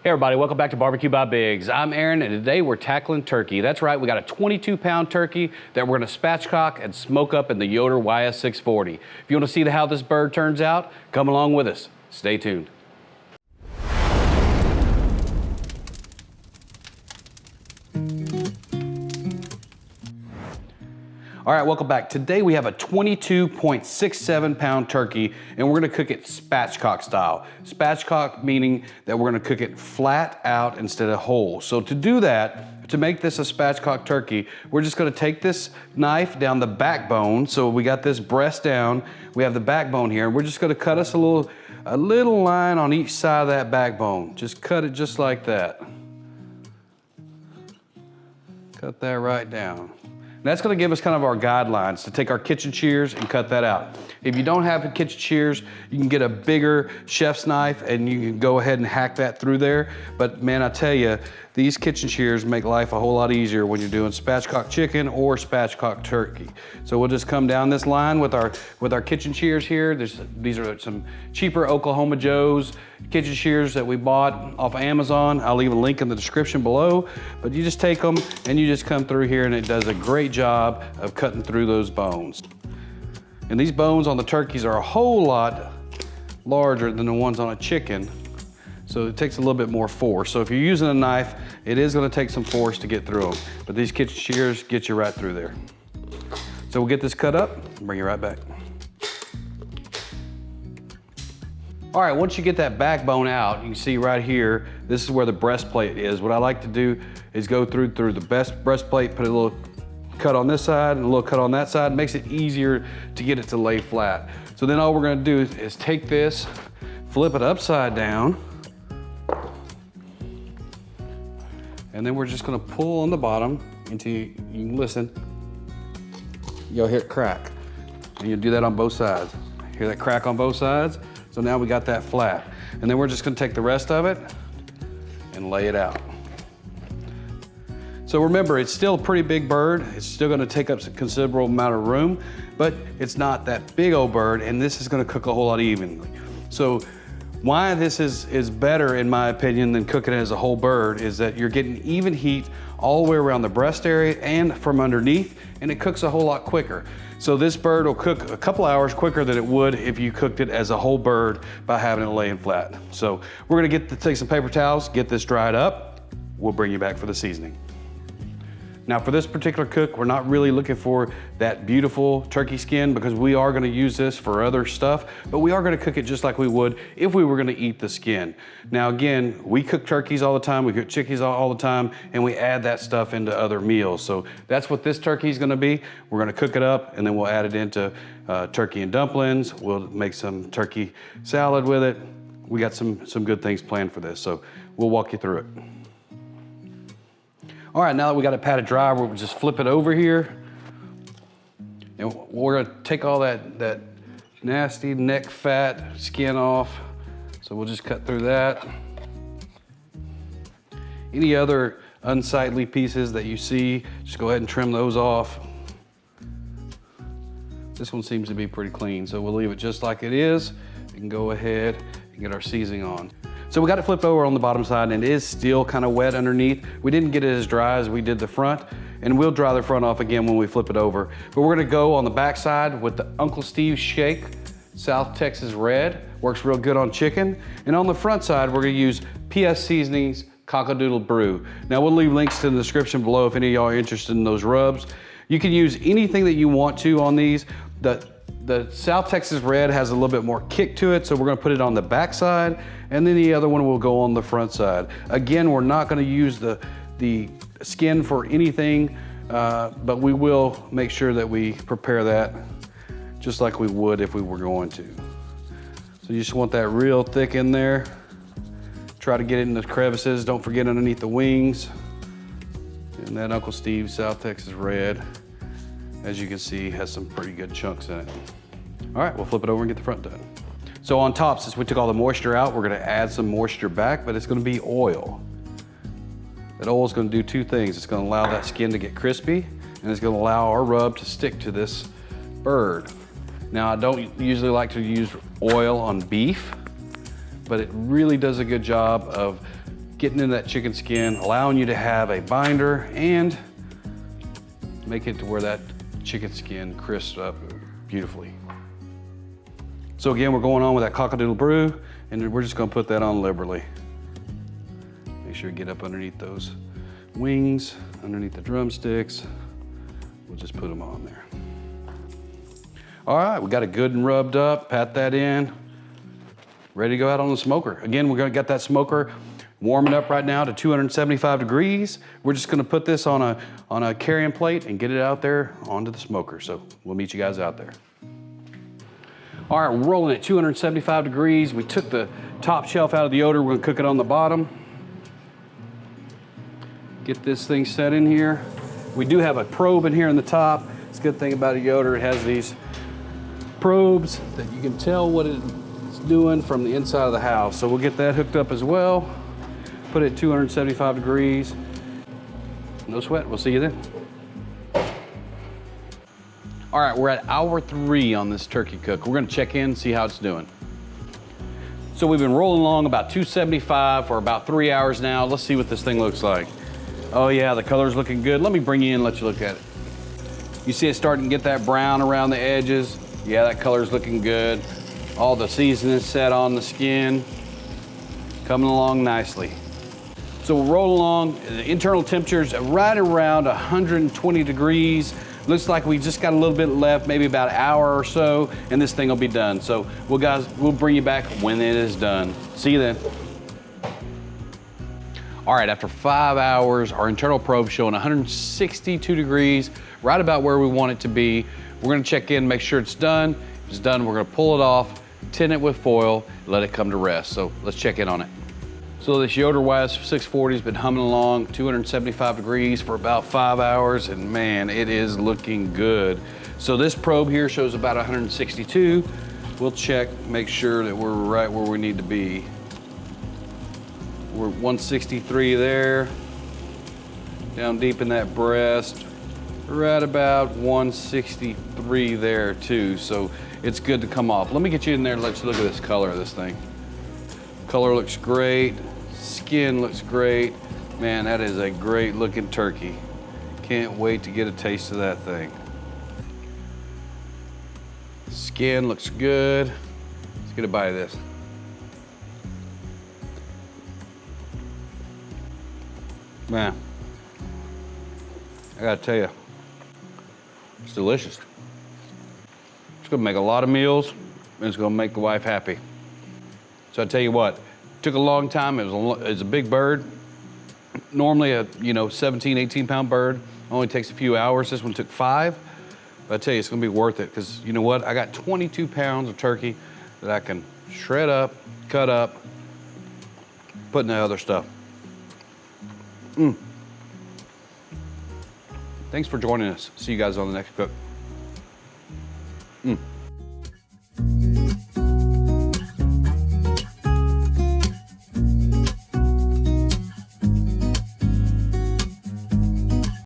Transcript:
Hey everybody, welcome back to Barbecue by Biggs. I'm Aaron and today we're tackling turkey. That's right, we got a 22-pound turkey that we're gonna spatchcock and smoke up in the Yoder YS640. If you wanna see how this bird turns out, come along with us. Stay tuned. All right, welcome back. Today we have a 22.67 pound turkey and we're gonna cook it spatchcock style. Spatchcock meaning that we're gonna cook it flat out instead of whole. So to do that, to make this a spatchcock turkey, we're just gonna take this knife down the backbone. So we got this breast down, we have the backbone here, and we're just gonna cut us a little line on each side of that backbone. Just cut it just like that. Cut that right down. That's gonna give us kind of our guidelines to take our kitchen shears and cut that out. If you don't have kitchen shears, you can get a bigger chef's knife and you can go ahead and hack that through there. But man, I tell you, these kitchen shears make life a whole lot easier when you're doing spatchcock chicken or spatchcock turkey. So we'll just come down this line with our kitchen shears here. These are some cheaper Oklahoma Joe's kitchen shears that we bought off of Amazon. I'll leave a link in the description below, but you just take them and you just come through here and it does a great job of cutting through those bones. And these bones on the turkeys are a whole lot larger than the ones on a chicken, so it takes a little bit more force. So if you're using a knife, it is gonna take some force to get through them, but these kitchen shears get you right through there. So we'll get this cut up and bring you right back. All right, once you get that backbone out, you can see right here, this is where the breastplate is. What I like to do is go through the breastplate, put a little cut on this side and a little cut on that side. It makes it easier to get it to lay flat. So then all we're gonna do is take this, flip it upside down, and then we're just gonna pull on the bottom until you can listen. You'll hear it crack. And you'll do that on both sides. Hear that crack on both sides? So now we got that flat. And then we're just gonna take the rest of it and lay it out. So remember, it's still a pretty big bird. It's still gonna take up a considerable amount of room, but it's not that big old bird, and this is gonna cook a whole lot evenly. So why this is better, in my opinion, than cooking it as a whole bird is that you're getting even heat all the way around the breast area and from underneath, and it cooks a whole lot quicker. So this bird will cook a couple hours quicker than it would if you cooked it as a whole bird by having it laying flat. So we're gonna take some paper towels, get this dried up. We'll bring you back for the seasoning. Now for this particular cook, we're not really looking for that beautiful turkey skin because we are gonna use this for other stuff, but we are gonna cook it just like we would if we were gonna eat the skin. Now again, we cook turkeys all the time, we cook chickies all the time, and we add that stuff into other meals. So that's what this turkey is gonna be. We're gonna cook it up and then we'll add it into turkey and dumplings. We'll make some turkey salad with it. We got some good things planned for this, so we'll walk you through it. All right, now that we got it patted dry, we'll just flip it over here. And we're gonna take all that nasty neck fat skin off. So we'll just cut through that. Any other unsightly pieces that you see, just go ahead and trim those off. This one seems to be pretty clean, so we'll leave it just like it is. We can go ahead and get our seasoning on. So we got it flipped over on the bottom side and it is still kind of wet underneath. We didn't get it as dry as we did the front, and we'll dry the front off again when we flip it over. But we're gonna go on the back side with the Uncle Steve's Shake South Texas Red. Works real good on chicken. And on the front side, we're gonna use PS Seasonings Cockadoodle Brew. Now we'll leave links in the description below if any of y'all are interested in those rubs. You can use anything that you want to on these. The South Texas Red has a little bit more kick to it, so we're gonna put it on the back side, and then the other one will go on the front side. Again, we're not gonna use the skin for anything, but we will make sure that we prepare that just like we would if we were going to. So you just want that real thick in there. Try to get it in the crevices. Don't forget underneath the wings. And that Uncle Steve's South Texas Red, as you can see, has some pretty good chunks in it. All right, we'll flip it over and get the front done. So on top, since we took all the moisture out, we're gonna add some moisture back, but it's gonna be oil. That oil is gonna do two things. It's gonna allow that skin to get crispy, and it's gonna allow our rub to stick to this bird. Now, I don't usually like to use oil on beef, but it really does a good job of getting into that chicken skin, allowing you to have a binder and make it to where that chicken skin crisps up beautifully. So again, we're going on with that cockadoodle brew, and we're just gonna put that on liberally. Make sure you get up underneath those wings, underneath the drumsticks. We'll just put them on there. All right, we got it good and rubbed up, pat that in, ready to go out on the smoker. Again, we're gonna get that smoker warming up right now to 275 degrees. We're just gonna put this on a carrying plate and get it out there onto the smoker. So we'll meet you guys out there. All right, we're rolling at 275 degrees. We took the top shelf out of the Yoder. We're gonna cook it on the bottom. Get this thing set in here. We do have a probe in here in the top. It's a good thing about a Yoder. It has these probes that you can tell what it's doing from the inside of the house. So we'll get that hooked up as well. Put it at 275 degrees. No sweat, we'll see you then. All right, we're at hour 3 on this turkey cook. We're gonna check in and see how it's doing. So we've been rolling along about 275 for about 3 hours now. Let's see what this thing looks like. Oh yeah, the color's looking good. Let me bring you in and let you look at it. You see it starting to get that brown around the edges. Yeah, that color's looking good. All the seasoning is set on the skin. Coming along nicely. So we'll roll along. The internal temperature's right around 120 degrees. Looks like we just got a little bit left, maybe about an hour or so, and this thing will be done. So we'll bring you back when it is done. See you then. All right, after 5 hours, our internal probe's showing 162 degrees, right about where we want it to be. We're gonna check in, make sure it's done. If it's done, we're gonna pull it off, tin it with foil, let it come to rest. So let's check in on it. So this Yoder YS640 has been humming along 275 degrees for about 5 hours, and man, it is looking good. So this probe here shows about 162. We'll check, make sure that we're right where we need to be. We're 163 there, down deep in that breast, right about 163 there too. So it's good to come off. Let me get you in there and let you look at this color of this thing. Color looks great. Skin looks great. Man, that is a great looking turkey. Can't wait to get a taste of that thing. Skin looks good. Let's get a bite of this. Man, I gotta tell you, it's delicious. It's gonna make a lot of meals, and it's gonna make the wife happy. So I tell you what, took a long time. It was a big bird. Normally a 17, 18 pound bird only takes a few hours. This one took 5. But I tell you, it's gonna be worth it, because you know what? I got 22 pounds of turkey that I can shred up, cut up, put in the other stuff. Thanks for joining us. See you guys on the next cook.